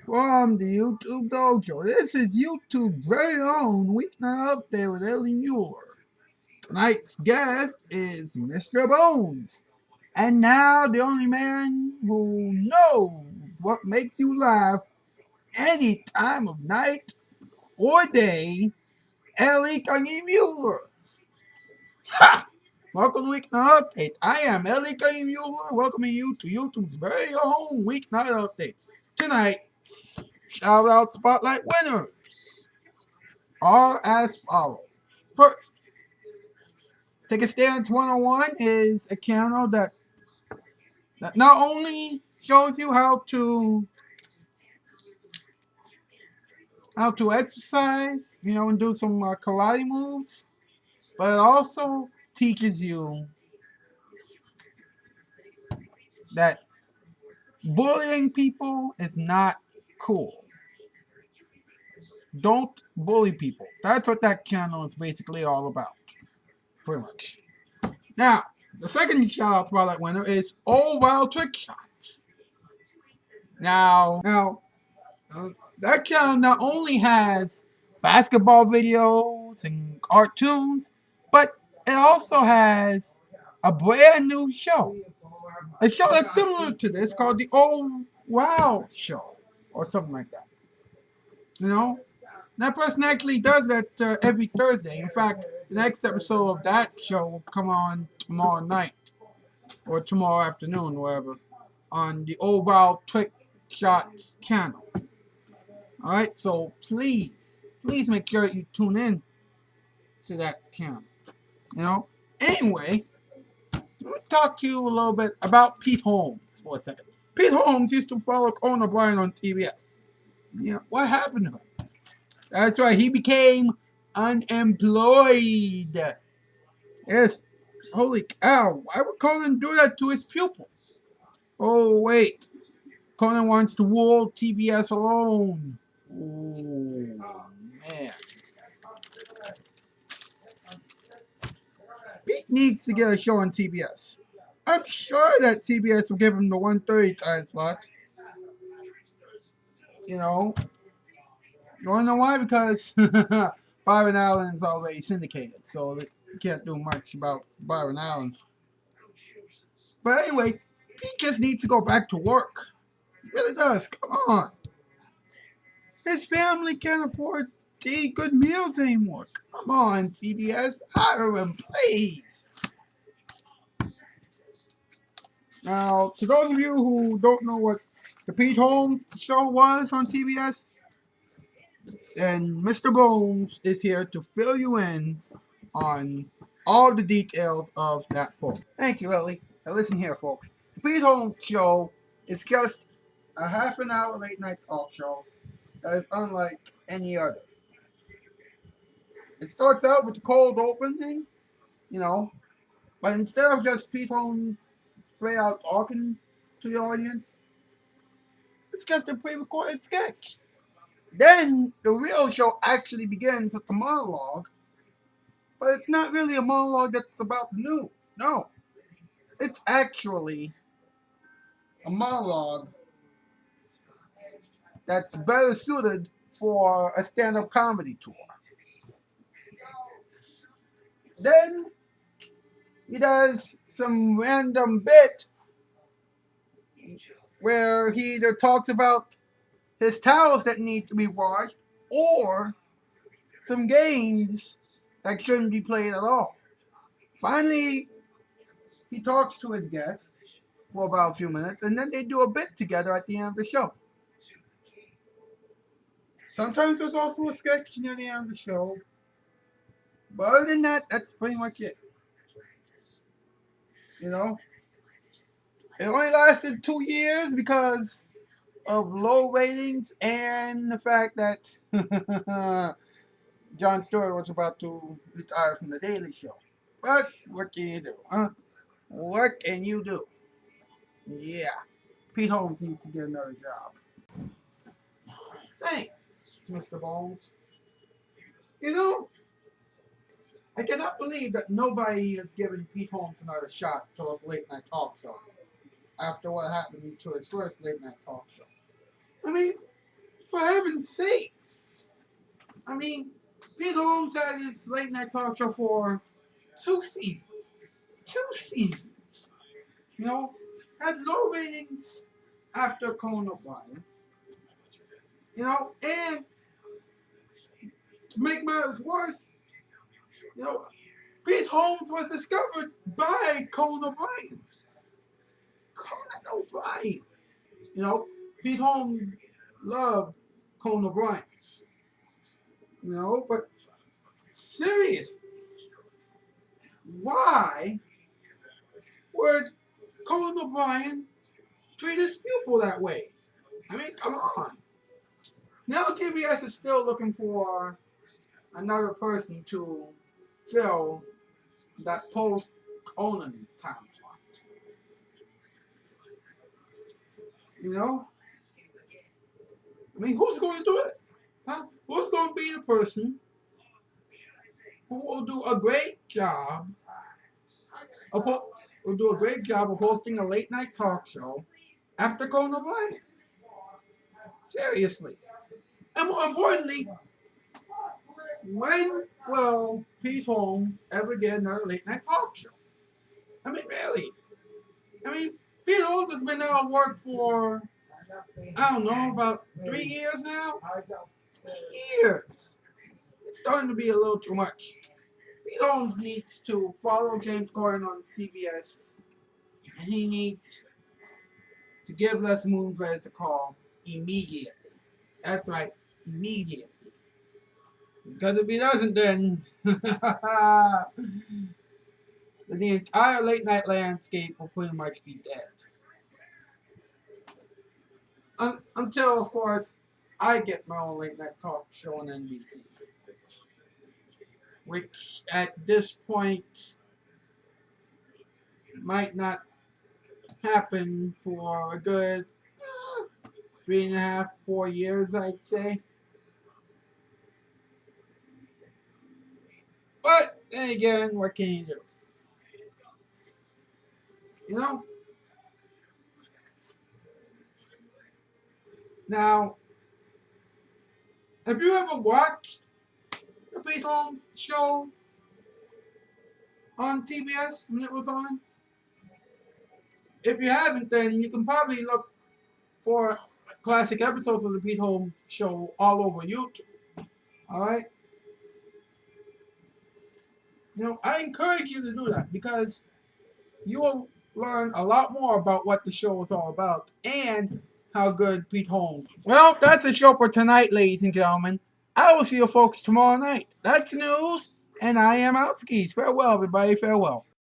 from the YouTube Dojo. This is YouTube's very own Weeknight Update with Ellie Mueller. Tonight's guest is Mr. Bones. And now the only man who knows what makes you laugh any time of night or day, Ellie Mueller. Ha! Welcome to Weeknight Update. I am Ellie Mueller, welcoming you to YouTube's very own Weeknight Update. Tonight, Shoutout Spotlight winners are as follows. First, Take a Stance 101 is a channel that not only shows you how to exercise, and do some karate moves, but it also teaches you that bullying people is not cool. Don't bully people. That's what that channel is basically all about. Pretty much. Now, the second shout out spotlight winner is Oh Wild Trick Shots. Now, that channel not only has basketball videos and cartoons, but it also has a brand new show. A show that's similar to this called the Oh Wow Show or something like that. You know, that person actually does that every Thursday. In fact, the next episode of that show will come on tomorrow night or tomorrow afternoon, wherever, on the Oh Wow Trick Shots channel. Alright, so please make sure you tune in to that channel. Anyway, let me talk to you a little bit about Pete Holmes for a second. Pete Holmes used to follow Conan O'Brien on TBS. What happened to him? That's right, he became unemployed. Yes, holy cow, why would Conan do that to his pupils? Oh, wait, Conan wants to rule TBS alone. Oh, man. Pete needs to get a show on TBS. I'm sure that TBS will give him the 1:30 time slot. You wanna know why? Because Byron Allen is already syndicated, so they can't do much about Byron Allen. But anyway, Pete just needs to go back to work. He really does. Come on. His family can't afford to eat good meals anymore. Come on, TBS. Hire him, please. Now, to those of you who don't know what the Pete Holmes show was on TBS, then Mr. Bones is here to fill you in on all the details of that book. Thank you, Ellie. Now listen here, folks. The Pete Holmes show is just a half an hour late night talk show that is unlike any other. It starts out with the cold opening, but instead of just Pete Holmes straight out talking to the audience, it's just a pre-recorded sketch. Then the real show actually begins with the monologue, but it's not really a monologue that's about the news. No, it's actually a monologue that's better suited for a stand-up comedy tour. Then he does some random bit where he either talks about his towels that need to be washed or some games that shouldn't be played at all. Finally, he talks to his guests for about a few minutes, and then they do a bit together at the end of the show. Sometimes there's also a sketch near the end of the show, but other than that, that's pretty much it. It only lasted 2 years because of low ratings and the fact that Jon Stewart was about to retire from the Daily Show. But what can you do, huh? What can you do? Yeah, Pete Holmes needs to get another job. Thanks, Mr. Bones. I cannot believe that nobody has given Pete Holmes another shot to his late night talk show after what happened to his first late night talk show. I mean, For heaven's sakes. I mean, Pete Holmes had his late night talk show for 2 seasons. 2 seasons. You know, had low ratings after Conan O'Brien. You know, and to make matters worse, you know, Pete Holmes was discovered by Conan O'Brien. Conan O'Brien. You know, Pete Holmes loved Conan O'Brien. You know, but seriously, why would Conan O'Brien treat his pupil that way? I mean, come on. Now TBS is still looking for another person to fill that post Conan time slot. You know? I mean, who's going to do it? Huh? Who's going to be the person who will do a great job of hosting a late night talk show after Conan O'Brien? Seriously. And more importantly, when will Pete Holmes ever get another late night talk show? I mean, really. I mean, Pete Holmes has been out of work for, I don't know, about 3 years now? Years. It's starting to be a little too much. Pete Holmes needs to follow James Corden on CBS, and he needs to give Les Moonves a call immediately. That's right, immediately. Because if he doesn't, then the entire late night landscape will pretty much be dead. Until, of course, I get my own late night talk show on NBC. Which, at this point, might not happen for a good 3.5, 4 years, I'd say. But then again, what can you do? You know? Now, have you ever watched the Pete Holmes show on TBS when it was on? If you haven't, then you can probably look for classic episodes of the Pete Holmes show all over YouTube. Alright? You know, I encourage you to do that because you will learn a lot more about what the show is all about and how good Pete Holmes. Well, that's the show for tonight, ladies and gentlemen. I will see you folks tomorrow night. That's news, and I am out skis. Farewell, everybody. Farewell.